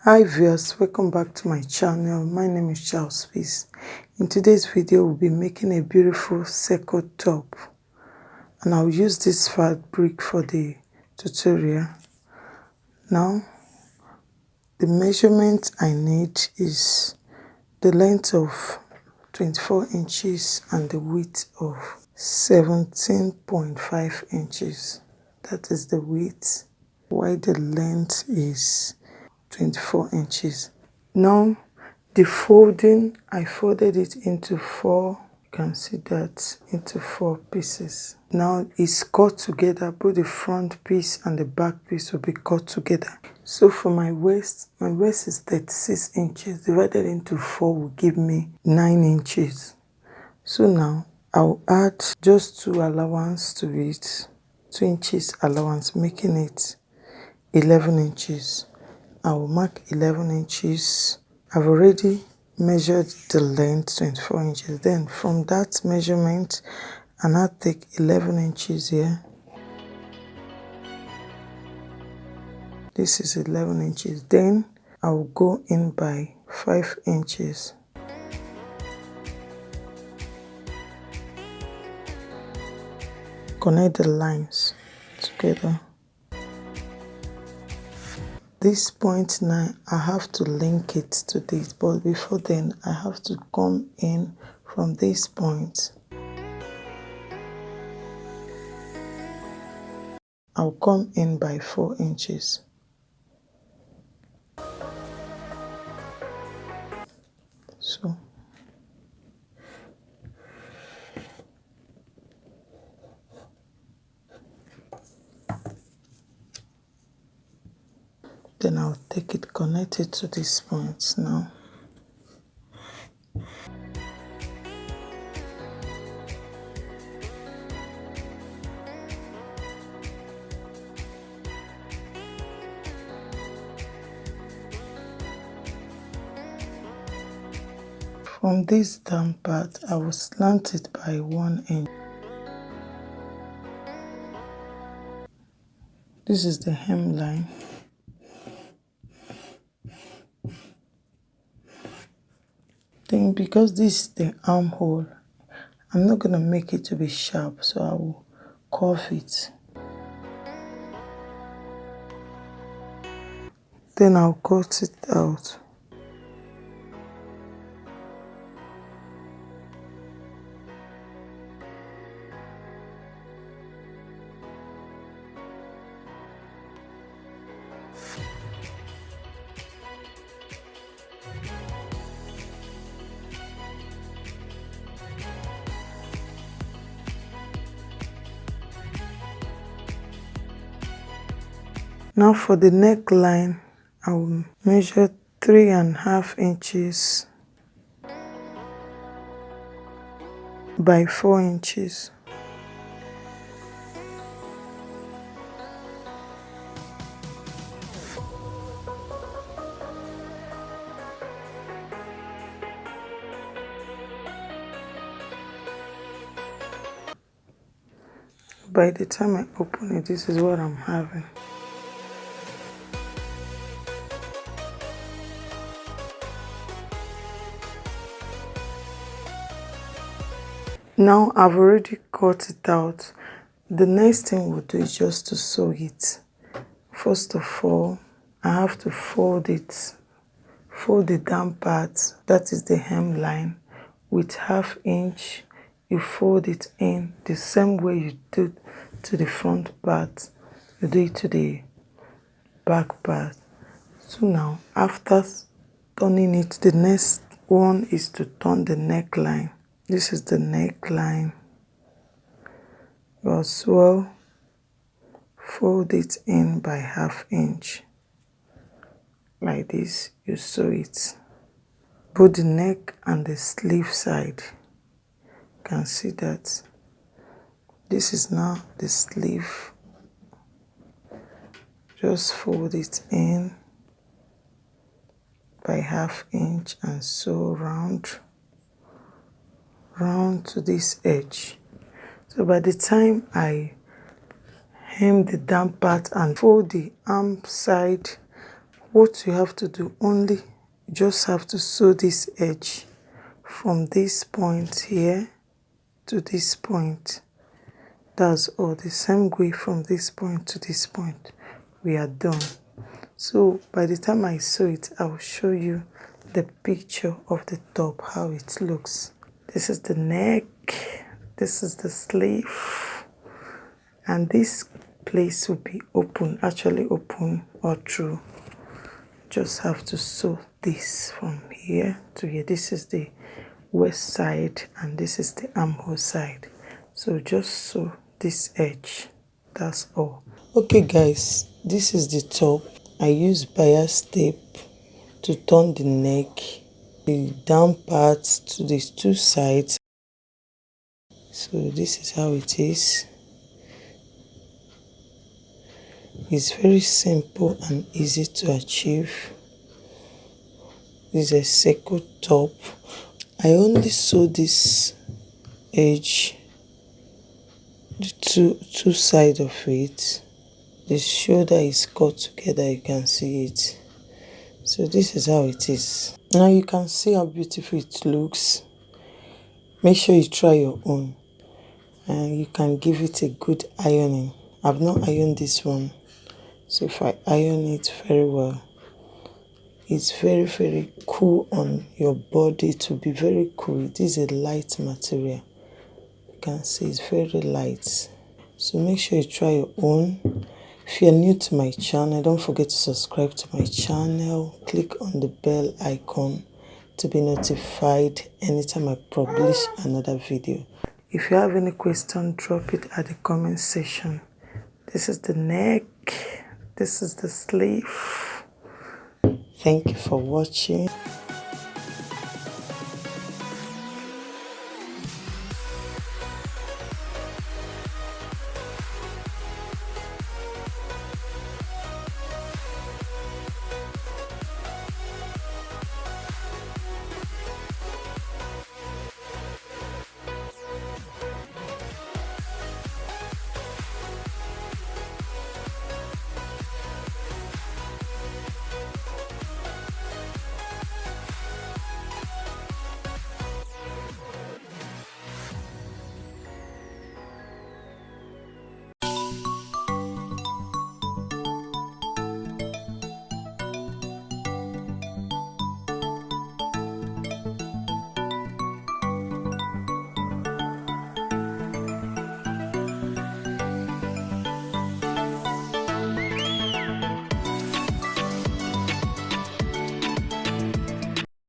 Hi viewers, welcome back to my channel. My name is Charles Peace. In today's video we'll be making a beautiful circle top, and I'll use this fabric for the tutorial. Now the measurement I need is the length of 24 inches and the width of 17.5 inches. That is the width, while the length is 24 inches. Now the folding, I folded it into four, you can see that, into four pieces. Now it's cut together, both the front piece and the back piece will be cut together. So for my waist is 36 inches, divided into four will give me 9 inches. So now I'll add just 2 allowance to it, 2 inches allowance, making it 11 inches. I will mark 11 inches. I've already measured the length 24 inches. Then from that measurement, and I'll take 11 inches here. This is 11 inches. Then I will go in by 5 inches. Connect the lines together. This point now, I have to link it to this, but before then I have to come in from this point. I'll come in by 4 inches. So then I'll take it, connect it to this point now. From this down part, I will slant it by 1 inch. This is the hemline. Then because this is the armhole, I'm not going to make it to be sharp, so I will curve it. Then I'll cut it out. Now for the neckline, I will measure 3.5 inches by 4 inches. By the time I open it, this is what I'm having. Now I've already cut it out. The next thing we'll do is just to sew it. First of all, I have to fold it. Fold the down part, that is the hemline, with 1/2 inch. You fold it in the same way you do to the front part, you do it to the back part. So now after turning it, the next one is to turn the neckline. This is the neckline. As well, fold it in by 1/2 inch. Like this, you sew it. Both the neck and the sleeve side. You can see that. This is now the sleeve. Just fold it in by 1/2 inch and sew round to this edge. So by the time I hem the down part and fold the arm side what you have to do, only you just have to sew this edge from this point here to this point. That's all. The same way from this point to this point. We are done. So by the time I sew it, I'll show you the picture of the top, how it looks. This is the neck, this is the sleeve, and this place will be open, actually open or through. Just have to sew this from here to here. This is the waist side and this is the armhole side. So just sew this edge, that's all. Okay guys, this is the top. I use bias tape to turn the neck, the down part to these two sides. So this is how it is. It's very simple and easy to achieve. This is a circle top. I only sew this edge, the two sides of it. The shoulder is cut together, you can see it. So this is how it is. Now you can see how beautiful it looks. Make sure you try your own and you can give it a good ironing. I've not ironed this one, so if I iron it very well, it's very, very cool on your body. To be very cool. This is a light material. You can see it's very light. So make sure you try your own. If you're new to my channel, don't forget to subscribe to my channel. Click on the bell icon to be notified anytime I publish another video. If you have any question, drop it at the comment section. This is the neck. This is the sleeve. Thank you for watching.